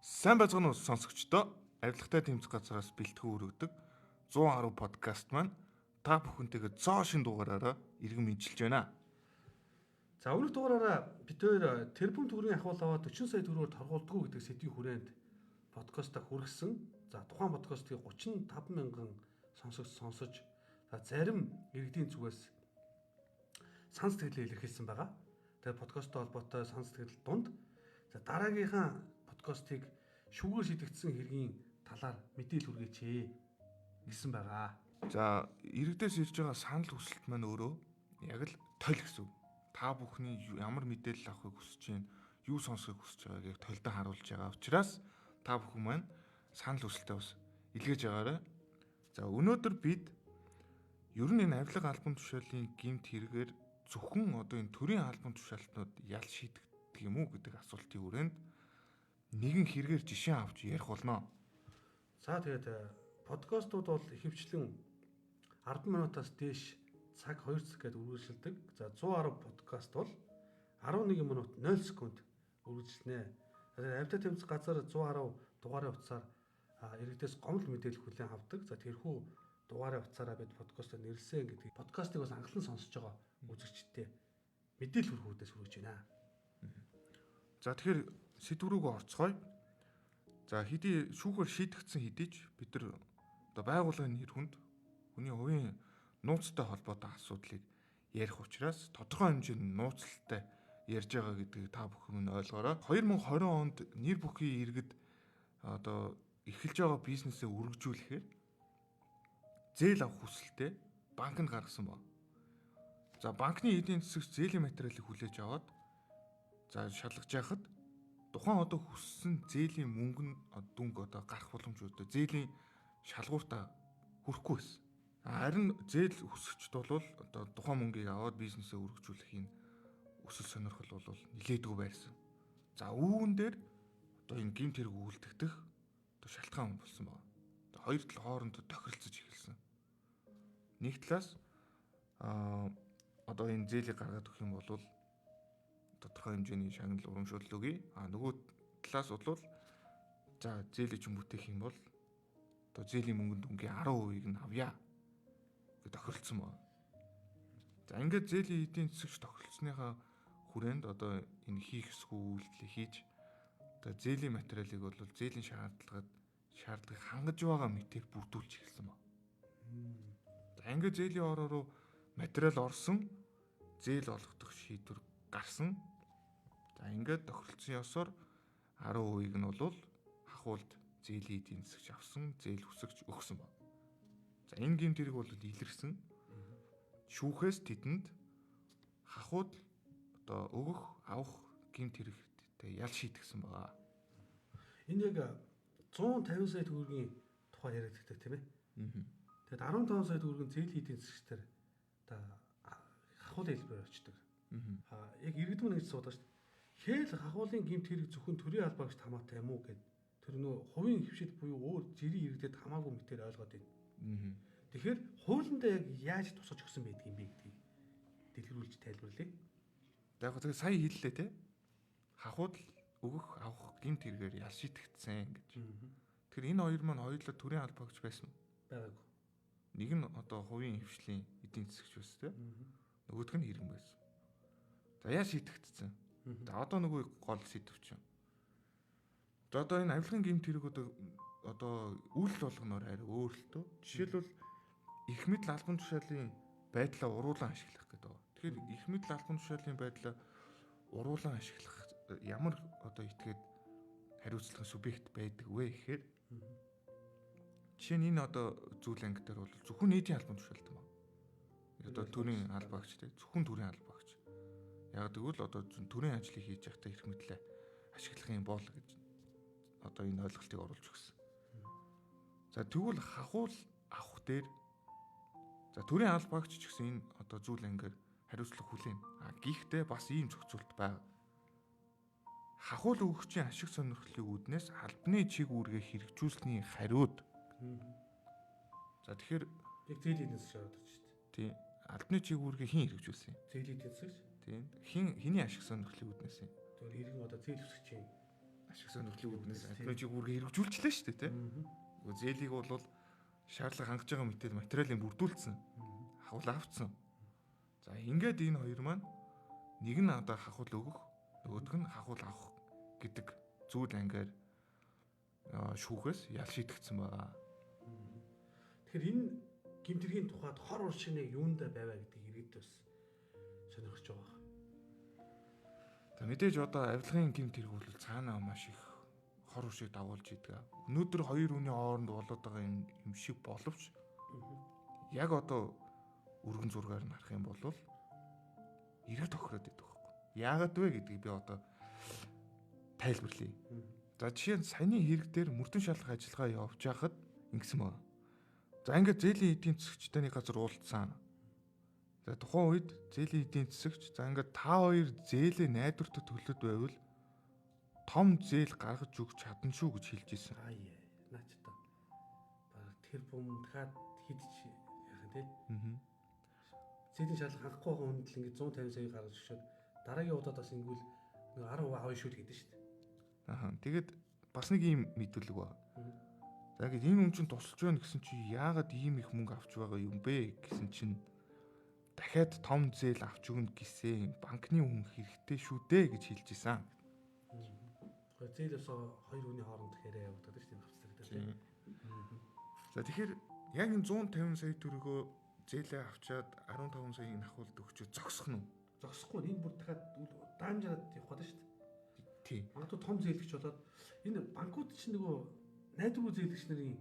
Сайн байцгаана уу сонсогчдоо. Авилгатай тэмцэх газраас бэлтгэн өргөдөг 110 подкаст маань та бүхэнтэйгээ зоо шин дугаараараа иргэн мэдчилж байна. За өмнөх дугаараараа бид хоёр тэрбум төгрөгийн ахуул аваад 40 сая төгрөгөөр торгуулдгуу гэдэг сэдвийн хүрээнд подкастаа хүргэсэн. За тухайн подкастыг 35 мянган сонсогч сонсож зарим иргэдийн зүгээс сан сэтгэлээ илэрхийлсэн байгаа. Тэгээд подкасттай холбоотой сан сэтгэл дунд дараагийнхаа подкастыг шүүгээр шийдэгдсэн хэргийн талаар мэдээлэл хүргээч гэсэн байгаа. За иргэдээс ирж байгаа санал хүсэлт маань өөрөө яг л тойл гэсэн үг. Та бүхний ямар мэдээлэл авахыг хүсэж байна, юу сонсохыг хүсэж байгааг тойлдоо харуулж байгаа учраас та бүхэн маань санал хүсэлтээ бас илгээж байгаарай. За өнөөдөр бид ер нь энэ авилга албан тушаалын гэмт хэрэгээр зөвхөн одоо энэ төрийн албан тушаалтнууд ял шийдэгдэх юм уу гэдэг асуултын хүрээнд нэгэн хэрэгээр жишээ авч ярих болно. За тэгээд подкастууд бол ихэвчлэн 10 минутаас дээш цаг 2 цаг гээд үргэлжилдэг. За 110 подкаст бол 11 минут 0 секунд үргэлжлэнэ. Тэгээд авилгатай тэмцэх газар 110 дугаарын утсаар иргэдээс гомдол мэдээлэл хүлээн авдаг. За тэрхүү дугаарын утсаараа бид подкастыг нэрлсэн гэдэг подкастыг бас анхлан сонсож байгаа үзэгчдээ мэдээлэл хүргүүдээс хүргэж байна. За тэгэхээр сэдв рүүгээ орцгоё. За хэдий шүүхээр шийдэгдсэн хэдий ч бид нар одоо байгууллагын нэр хүнд хүний хувийн нууцтай холбоотой асуудлыг ярих учраас тодорхой хэмжээний нууцтай ярьж байгаа гэдгийг та бүхэн нь ойлгоорой. 2020 онд нэр бүхий иргэд одоо эхэлж байгаа бизнесээ өргөжүүлэхээр зээл авах хүсэлтэд банкнд гаргасан байна. За банкны эдийн засагч зээлийн материалыг хүлээж аваад за шалгаж яхад тухайн одоо хүссэн зээлийн мөнгө нь дүнг одоо гарах боломжтой зээлийн шалгууртаа хүрэхгүй байсан. Харин зээл хүсэгчд бол одоо тухайн мөнгийг аваад бизнесээ өргөжүүлэхийн өсөл сонирхол бол нилээдгүй байрсан. За үүн дээр одоо энэ гэмт хэрэг үйлдэгдэх одоо шалтгаан болсон байна. Хоёр тал хоорондоо тохиролцож эхэлсэн. Нэг талаас одоо энэ зээлийг гаргаад өгөх юм бол тодорхой хэмжээний шагнал урамшуулал өгье. Нөгөө талаас бол за зээлийг ч бүтээх юм бол одоо зээлийн мөнгөнд үнгийн 10%-ийг нь авъя гэж тохиролцсон байна. За ингээд зээлийн эдийн засагч тохиролцсныхаа хүрээнд одоо энэ хийх ёсгүй үйлдэлийг хийж одоо зээлийн материалыг бол зээлийн шаардлагыг хангаж байгаа мэтээр бүрдүүлж эхэлсэн байна. За ингээд зээлийн ороо руу материал орсон, зээл олгох шийдвэр гарсан. За ингээд тохиролцсон ёсоор 10%-ийг нь бол хахуулд зээлийн эдийн засагч авсан, зээл хүсэгч өгсөн байна. За энэ гэмт хэрэг бол илэрсэн. Шүүхээс тэдэнд хахууд одоо өгөх, авах гэмт хэрэгтэй ял шийдгсэн байна. Энэ яг 150 сая төгрөгийн тухай яригддаг тийм ээ. Тэгэд 15 сая төгрөгийн зээлийн эдийн засагчдаар одоо хахуулын хэлбэрээр очдог. Яг иргэдмэн гэж суудаг шүү дээ. Хэл хахуулын гэмт хэрэг зөвхөн төрийн албаагч хамаатай юм уу гэд тэр нөө хувийн хөвшил буюу өөр жирийн иргэдэд хамаагүй мэтээр ойлгоод байна. Тэгэхээр хуулиндаа яг яаж тусгаж өгсөн байдг юм бэ гэдгийг дэлгэрүүлж тайлбарлая. Яг гоо сая хэллээ те. Хахууд өгөх, авах гэмт хэрэгээр ял шийдэгдсэн гэж. Тэгэхээр энэ хоёр маань хоёулаа төрийн албаагч байсан уу? Байгаагүй. Нэг нь одоо хувийн хөвшлийн эдийн засагч байсан те. Нөгөөх нь иргэн байсан. За яа шийдэгдсэн? За одоо нөгөө гол сэдв чинь. За одоо энэ авилгын гэмт хэрэг одоо үйлдэл болгоноор арай өөр л тоо. Жишээлбэл их мэдл албан тушаалын байдлаа уруулан ашиглах гэдэг. Тэгэхээр их мэдл албан тушаалын байдлаа уруулан ашиглах ямар одоо этгээд хариуцлагын субъект байдаг вэ гэхээр жишээ нь энэ одоо зүйл анги дээр бол зөвхөн нийтийн албан тушаалт юм аа. Одоо төрийн албаагч те зөвхөн төрийн албаагч. Яг тэгвэл одоо төрийн ажлыг хийж байхдаа эрх мэдлээ ашиглах юм бол гэж одоо энэ ойлголтыг оруулж өгсөн. За тэгвэл хахуул авах дээр за төрийн албаагч ч гэсэн энэ одоо зүйл ангиар хариуцлага хүлээнэ. Гэхдээ бас ийм зохицуулт байна. Хахуул өгөгчийн ашиг сонирхлын үүднээс албаны чиг үүргээ хэрэгжүүлсэний хариуд. За тэгэхээр яг зээлийн эдийн засаг шаарддаг шүү дээ. Тийм. Албаны чиг үүргээ хэн хэрэгжүүлсэн юм? Зээлийн эдийн засагч. Тийм. Хэний ашиг сонирхлын үүднээс юм? Тэр иргэн одоо зээл хүсэгчийн ашиг ашиг сонирхлыг үүднээс альбомыг бүр хэрэгжүүлчихлээ шүү дээ, тийм. Зээлийг бол шаардлага хангаж байгаа мэтэл материалыг бүрдүүлсэн. Хавал авцсан. За ингээд энэ хоёр маань нэг нь одоо хахуул өгөх, нөгөөх нь хахуул авах гэдэг зүйл ангаар шүүхээс ял шийдэгдсэн байгаа. Тэгэхээр энэ гимтэргийн тухайд хор уршигны юунд байваа гэдэг иргэд бас сонирхож байгаа. За мэдээж одоо авилгын гимт хэрэг бол цаанаа маш их хор уршиг дагуулж идэг. Өнөөдөр хоёр хүний хооронд болоод байгаа юм шиг боловч яг одоо өргөн зургаар нь харах юм бол эрэг тохироод идэг байхгүй. Яагаад вэ гэдгийг би одоо тайлбарлая. За жишээ нь саяны хэрэг дээр мөрдөн шалгах ажиллагаа явуулж байхад ингэсэн байна. За ингээд зээлийн эдийн засагчдын газар уулзсан. За тухайн үед зээлийн эдийн засагч за ингээд та хоёр зээлээ найдвартай төлөд байвал том зээл гаргаж өгч чадна шүү гэж хэлж ирсэн. Наач та. Бараг тэр бумдгаад хидч яах вэ? Зээлийн шалгах хангахгүй байгаа хүнд л ингээд 150 сая гаргаж өгчөөд дараагийн удаад бас ингэвэл 10% авъя шүү гэдэг шүү дээ. Тэгээд бас нэг юм мэдүүлэг байна. За ингээд энэ хүн чинь тусалж байна гэсэн чи яагаад ийм их мөнгө авч байгаа юм бэ гэсэн чинь дахиад том зээл авч өгнө гэсэн банкны хүн хэрэгтэй шүү дээ гэж хэлж исэн. Зээл өсөө хоёр хүний хооронд хэрэг явагдаад шүү дээ авцдаг. За тэгэхээр яг энэ 150 сая төгрөгөө зээлээ авчаад 15 саяын ахуулд өгчөө зогсох нь уу? Зогсохгүй энэ бүр дахиад даамжаад явах гэдэг шүү дээ. Тийм. Магадгүй том зээлгч болоод энэ банкуд чинь нөгөө найдваргүй зээлгч нарын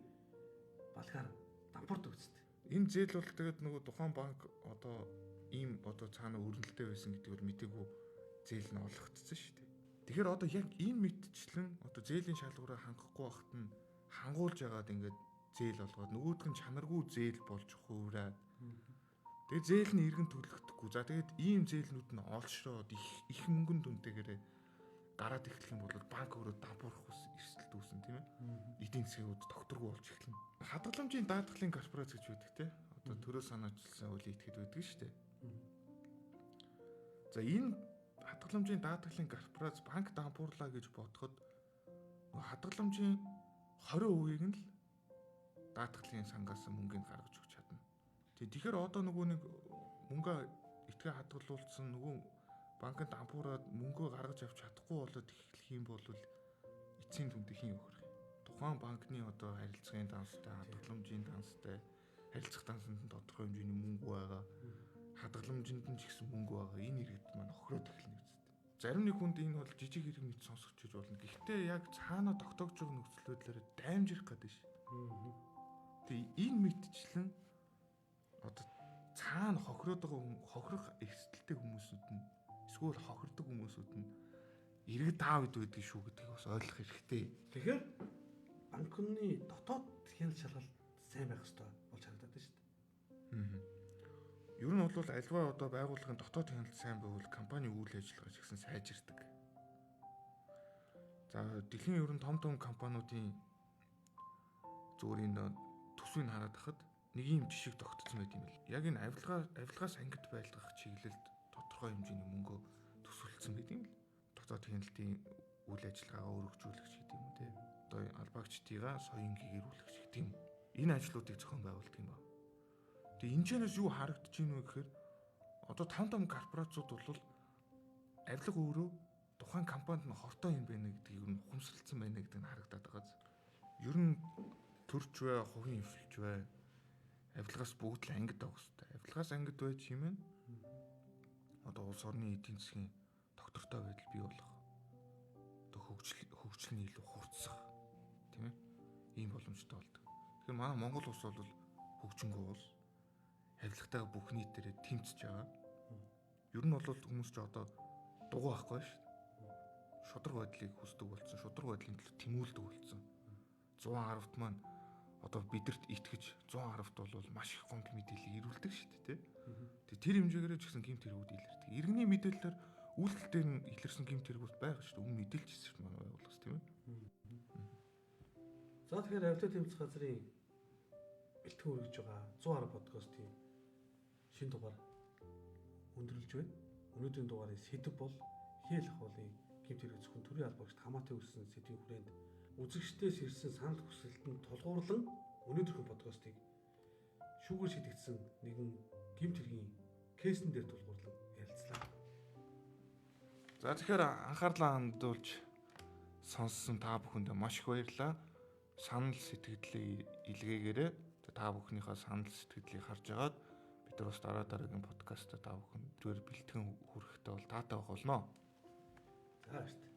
балгаар дампуурдаг үстэй. Энэ зээл бол тэгээд нөгөө тухайн банк одоо ийм одоо цаана өрнөлттэй байсан гэдэг бол мтэггүй зээл нь олгогдсон шүү дээ. Тэгэхээр одоо яг энэ мэдчлэн одоо зээлийн шалгуураа хангахгүй байхад нь хангуулж яагаад ингээд зээл олгоод нөгөөх нь чанаргүй зээл болж хуураад тэгээд зээл нь иргэн төлөгдөхгүй. За тэгээд ийм зээлнүүд нь олшроод их мөнгөнд үнэтэйгээр гараад эхлэх юм бол банк өөрөө дампуурах эрсдэлт үүснэ тийм ээ. Эдийн засгууд докторгүй болж эхэлнэ. Хадгаламжийн даатгалын корпорац гэж байдаг тийм. Одоо төрөө санаачилсан үйл итгэхэд байдаг шүү дээ. За энэ хадгаламжийн даатгалын корпорац банк дампуурлаа гэж бодоход хадгаламжийн 20%-ийг нь л даатгалын сангаас мөнгөнд гаргаж өгч чадна. Тэгэхээр одоо нөгөө нэг мөнгө итгэ хадгалуулсан нөгөө банкнд дампуураад мөнгөө гаргаж авч чадахгүй болоод эхлэх юм бол эцсийн дүндээ хин өгөх юм. Тухайн банкны одоо харилцагын данстай, хадгаламжийн данстай, харилцах дансанд нь тодорхой хэмжээний мөнгө байгаа. Хадгаламжинд нь ч гэсэн мөнгө байгаа. Энэ иргэд маань охироод эхэлнэ үстэй. Зарим нэг хүнд энэ бол жижиг хэрэг мэт сонсогч гэж болно. Гэхдээ яг цаана тогтоогч байгаа нөхцөл байдлаараа даймжих гэдэг ш. Тэгээ энэ мэдчлэн одоо цаана хохироод байгаа хохирох эрсдэлтэй хүмүүсүүд нь эсвэл хохирдог хүмүүсүүд нь иргэд таавд байдаг шүү гэдгийг бас ойлгох хэрэгтэй. Тэгэхээр банкны дотоод хяналт шалгалт сайн байх хэрэгтэй болж харагдаад байна шүү дээ. Ер нь бол альва одоо байгууллагын дотоод хяналт сайн байвал компани үйл ажиллагаа ч гэсэн сайжирдаг. За дэлхийн ер нь том компаниудын зүгээр энэ төсвийг хараад хахад нэг юм жишг тогтцсон байт юм л. Яг энэ авилгаас ангид байлгах чиглэлд тодорхой хэмжээний мөнгө төсвөлдсөн байт юм л. Дотоод хяналтын үйл ажиллагаагаа өргөжүүлэгч гэдэг юм те. Одоо албаагчдыгаа соён гэгэрүүлэгч гэдэг юм. Энэ ажлуудыг зохион байгуулдаг юм байна. Тэгээ энэ чэнэс юу харагдаж байна вэ гэхээр одоо том корпорацууд бол авилга өөрөө тухайн компанид нь хортой юм байна гэдгийг нь ухамсарлцсан байна гэдэг нь харагдаад байгаа. Ер нь төрч бай, хувийн эвлэлж бай. Авилгаас бүгд л ангид авах хэрэгтэй. Авилгаас ангид байж юм байна. Одоо улс орны эдийн засгийн доктортой байдал бий болох. Одоо хөгжил нь илүү хурцсах, тийм ээ? Ийм боломжтой болдог. Тэгэхээр манай Монгол улс бол хөгжингөө улс. Авилгатайгаа бүх нийтээрээ тэмцэж байгаа. Ер нь бол хүмүүс ч одоо дугуй байхгүй шүү дээ. Шудраг байдлыг хүсдэг болсон. Шудраг байдлын төлөө тэмүүлдэг болсон. 110-т маань одоо бидэрт итгэж 110-т бол маш их гомдол мэдээлэл ирүүлдэг шүү дээ, тий. Тэр хэмжээгээр ч гэсэн гэмт хэрэгүүд илэрдэг. Иргэний мэдээлэлээр үйлдэл дээр нь илэрсэн гэмт хэрэгүүд байгаа шүү дээ. Өмнө мэдээлж ирсэн шүү дээ манай байгууллагаас, тийм ээ. За тэгэхээр авилгын тэмцэх газрын бэлтгэн өргөж байгаа 110 подкастын шинэ дугаар өндөрлөж байна. Өнөөдрийн дугаарын сэдэв бол хэл ахуулын гэмт хэрэг зөвхөн төрийн албаагч хамаатай үлсэн сэдвийн хүрээнд үзэгчдээс ирсэн санал хүсэлтэнд тулгуурлан өнөөдрийн подкастыг шүүгээр шийдэгдсэн нэгэн гэмт хэргийн кейсэн дээр тулгуурлан ярилцлаа. За тэгэхээр анхаарлаа хандуулж сонссон та бүхэнд маш их баярлалаа. Санал сэтгэлдээ илгээгээрэй. Та бүхнийхээ санал сэтгэлдлийг харж агаад бид нар бас дараагийн подкастаа та бүхэн зүгээр бэлтгэн хүрэхтэй бол таатай байх болно. За шүү дээ.